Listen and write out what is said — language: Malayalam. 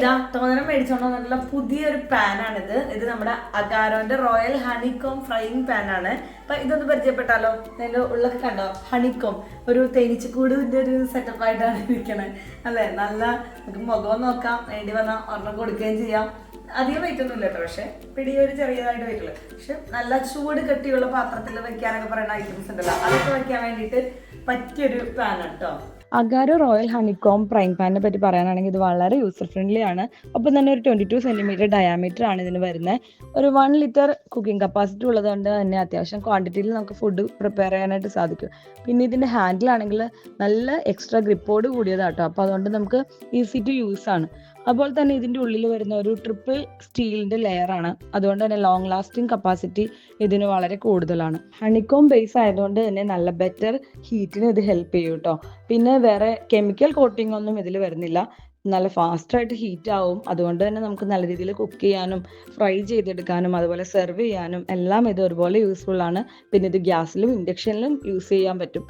ഇതാ തോന്നണം മേടിച്ചോണ്ട് വന്നിട്ടുള്ള പുതിയൊരു പാനാണിത്. ഇത് നമ്മുടെ അഗാരോന്റെ റോയൽ ഹണിക്കോം ഫ്രൈയിങ് പാനാണ്. അപ്പൊ ഇതൊന്ന് പരിചയപ്പെട്ടാലോ? അതിന്റെ ഉള്ളൊക്കെ കണ്ടോ? ഹണിക്കോം ഒരു തേനീച്ചക്കൂടിന്റെ ഒരു സെറ്റപ്പ് ആയിട്ടാണ് ഇരിക്കണത് അല്ലെ. നല്ല നമുക്ക് മുഖം നോക്കാം, വേണ്ടി വന്നാൽ ഒരെണ്ണം കൊടുക്കുകയും ചെയ്യാം. അധികം വെയിറ്റ് ഒന്നും ഇല്ല കേട്ടോ, പക്ഷെ പിടിയൊരു ചെറിയതായിട്ട് വെയിറ്റുള്ളൂ. പക്ഷെ നല്ല ചൂട് കെട്ടിയുള്ള പാത്രത്തിൽ വെക്കാനൊക്കെ പറയുന്ന ഐറ്റംസ് ഉണ്ടല്ലോ, അതൊക്കെ വെക്കാൻ വേണ്ടിയിട്ട് പറ്റിയൊരു പാനാണ് കേട്ടോ. അഗാരോ റോയൽ ഹണിക്കോം ഫ്രൈങ് പാനിനെ പറ്റി പറയാനാണെങ്കിൽ ഇത് വളരെ യൂസർ ഫ്രണ്ട്ലി ആണ്. ഒപ്പം തന്നെ ഒരു 22 സെന്റിമീറ്റർ ഡയാമീറ്റർ ആണ് ഇതിന് വരുന്നത്. ഒരു 1 ലിറ്റർ കുക്കിംഗ് കപ്പാസിറ്റി ഉള്ളതുകൊണ്ട് തന്നെ അത്യാവശ്യം ക്വാണ്ടിറ്റിയിൽ നമുക്ക് ഫുഡ് പ്രിപ്പയർ ചെയ്യാനായിട്ട് സാധിക്കും. പിന്നെ ഇതിൻ്റെ ഹാൻഡിലാണെങ്കിൽ നല്ല എക്സ്ട്രാ ഗ്രിപ്പോട് കൂടിയതാട്ടോ. അപ്പോൾ അതുകൊണ്ട് നമുക്ക് ഈസി ടു യൂസ് ആണ്. അതുപോലെ തന്നെ ഇതിൻ്റെ ഉള്ളിൽ വരുന്ന ഒരു ട്രിപ്പിൾ സ്റ്റീലിൻ്റെ ലെയറാണ്. അതുകൊണ്ട് തന്നെ ലോങ് ലാസ്റ്റിംഗ് കപ്പാസിറ്റി ഇതിന് വളരെ കൂടുതലാണ്. ഹണിക്കോം ബേസ് ആയതുകൊണ്ട് തന്നെ നല്ല ബെറ്റർ ഹീറ്റിന് ഇത് ഹെൽപ്പ് ചെയ്യും കേട്ടോ. പിന്നെ വേറെ കെമിക്കൽ കോട്ടിംഗ് ഒന്നും ഇതിൽ വരുന്നില്ല. നല്ല ഫാസ്റ്റായിട്ട് ഹീറ്റ് ആവും. അതുകൊണ്ട് തന്നെ നമുക്ക് നല്ല രീതിയിൽ കുക്ക് ചെയ്യാനും ഫ്രൈ ചെയ്തെടുക്കാനും അതുപോലെ സെർവ് ചെയ്യാനും എല്ലാം ഇത് ഒരുപോലെ യൂസ്ഫുൾ ആണ്. പിന്നെ ഇത് ഗ്യാസിലും ഇൻഡക്ഷനിലും യൂസ് ചെയ്യാൻ പറ്റും.